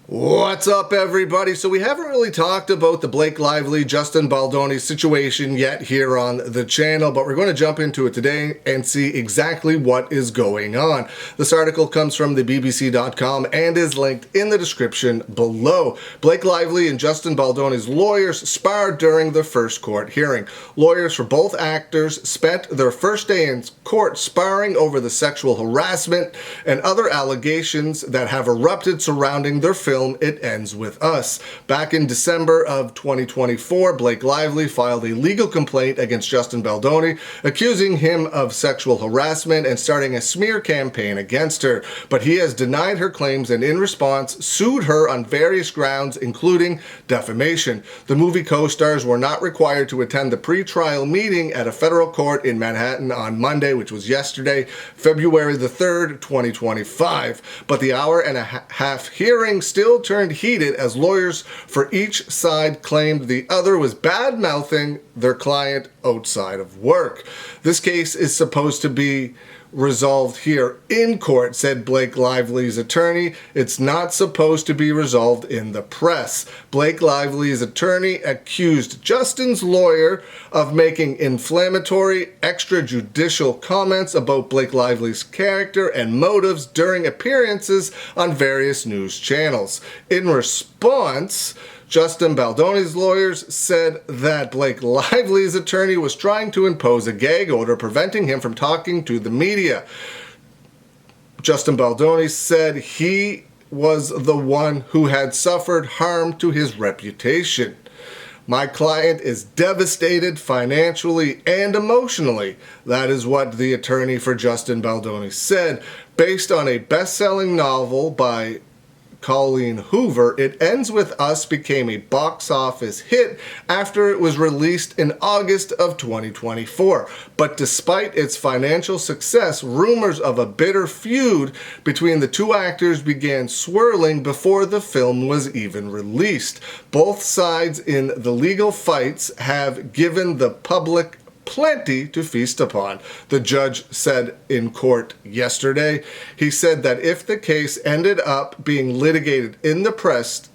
What's up, everybody? So we haven't really talked about the Blake Lively, Justin Baldoni situation yet here on the channel, but we're going to jump into it today and see exactly what is going on. This article comes from the BBC.com and is linked in the description below. Blake Lively and Justin Baldoni's lawyers sparred during the first court hearing. Lawyers for both actors spent their first day in court sparring over the sexual harassment and other allegations that have erupted surrounding their film It Ends With Us. Back in December of 2024, Blake Lively filed a legal complaint against Justin Baldoni, accusing him of sexual harassment and starting a smear campaign against her. But he has denied her claims and in response sued her on various grounds, including defamation. The movie co-stars were not required to attend the pre-trial meeting at a federal court in Manhattan on Monday, which was yesterday, February the 3rd, 2025. But the hour and a half hearing still turned heated as lawyers for each side claimed the other was bad-mouthing their client outside of work. This case is supposed to be resolved here in court, said Blake Lively's attorney. It's not supposed to be resolved in the press. Blake Lively's attorney accused Justin's lawyer of making inflammatory, extrajudicial comments about Blake Lively's character and motives during appearances on various news channels. In response, Justin Baldoni's lawyers said that Blake Lively's attorney was trying to impose a gag order preventing him from talking to the media. Justin Baldoni said he was the one who had suffered harm to his reputation. My client is devastated financially and emotionally. That is what the attorney for Justin Baldoni said. Based on a best-selling novel by Colleen Hoover, It Ends With Us became a box office hit after it was released in August of 2024. But despite its financial success, rumors of a bitter feud between the two actors began swirling before the film was even released. Both sides in the legal fights have given the public plenty to feast upon, the judge said in court yesterday. He said that if the case ended up being litigated in the press,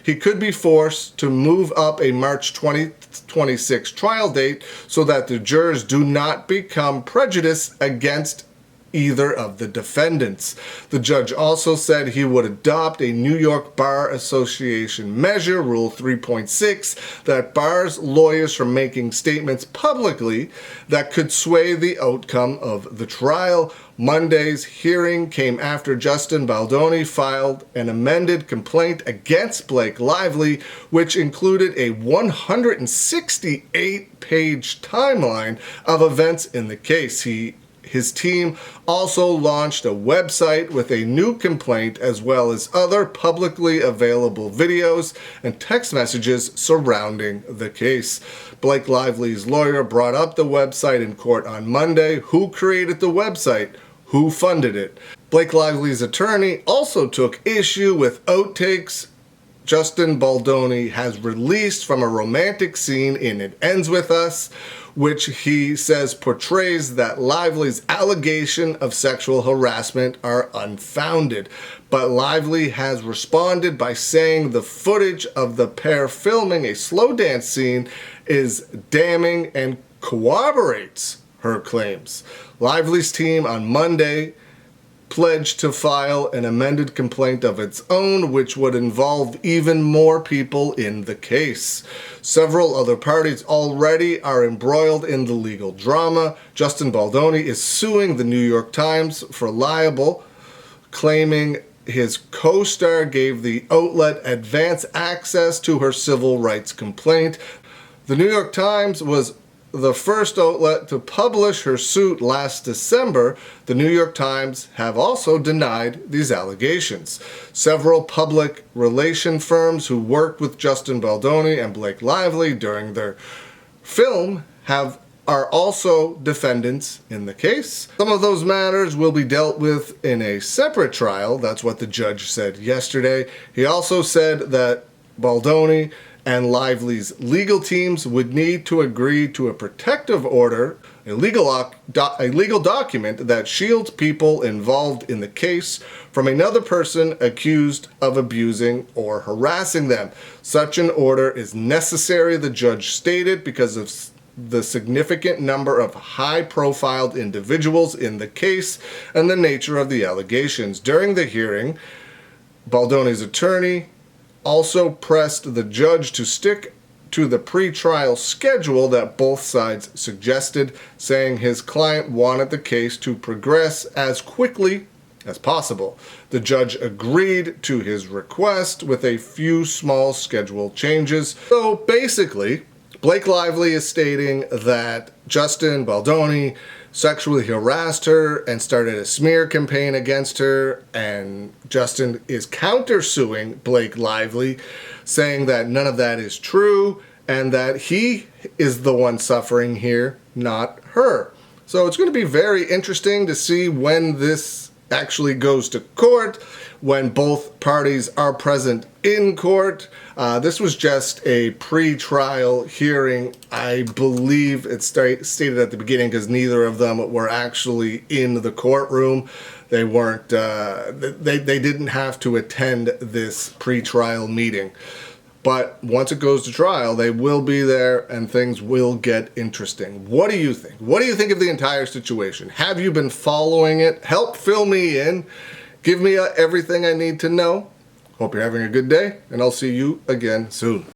he could be forced to move up a March 2026 trial date so that the jurors do not become prejudiced against either of the defendants. The judge also said he would adopt a New York Bar Association measure, Rule 3.6, that bars lawyers from making statements publicly that could sway the outcome of the trial. Monday's hearing came after Justin Baldoni filed an amended complaint against Blake Lively, which included a 168-page timeline of events in the case. His team also launched a website with a new complaint as well as other publicly available videos and text messages surrounding the case. Blake Lively's lawyer brought up the website in court on Monday. Who created the website? Who funded it? Blake Lively's attorney also took issue with outtakes Justin Baldoni has released from a romantic scene in It Ends With Us, which he says portrays that Lively's allegation of sexual harassment are unfounded. But Lively has responded by saying the footage of the pair filming a slow dance scene is damning and corroborates her claims. Lively's team on Monday pledged to file an amended complaint of its own, which would involve even more people in the case. Several other parties already are embroiled in the legal drama. Justin Baldoni is suing the New York Times for libel, claiming his co-star gave the outlet advance access to her civil rights complaint. The New York Times was the first outlet to publish her suit last December. The New York Times have also denied these allegations. Several public relation firms who worked with Justin Baldoni and Blake Lively during their film are also defendants in the case. Some of those matters will be dealt with in a separate trial. That's what the judge said yesterday. He also said that Baldoni and Lively's legal teams would need to agree to a protective order, a legal document that shields people involved in the case from another person accused of abusing or harassing them. Such an order is necessary, the judge stated, because of the significant number of high-profile individuals in the case and the nature of the allegations. During the hearing, Baldoni's attorney also pressed the judge to stick to the pre-trial schedule that both sides suggested, saying his client wanted the case to progress as quickly as possible. The judge agreed to his request with a few small schedule changes. So basically, Blake Lively is stating that Justin Baldoni sexually harassed her and started a smear campaign against her, and Justin is countersuing Blake Lively, saying that none of that is true and that he is the one suffering here, not her. So it's going to be very interesting to see when this actually goes to court, when both parties are present in court. This was just a pre-trial hearing. I believe it's stated at the beginning because neither of them were actually in the courtroom. They weren't, they didn't have to attend this pre-trial meeting. But once it goes to trial, they will be there and things will get interesting. What do you think? What do you think of the entire situation? Have you been following it? Help fill me in. Give me everything I need to know. Hope you're having a good day, and I'll see you again soon.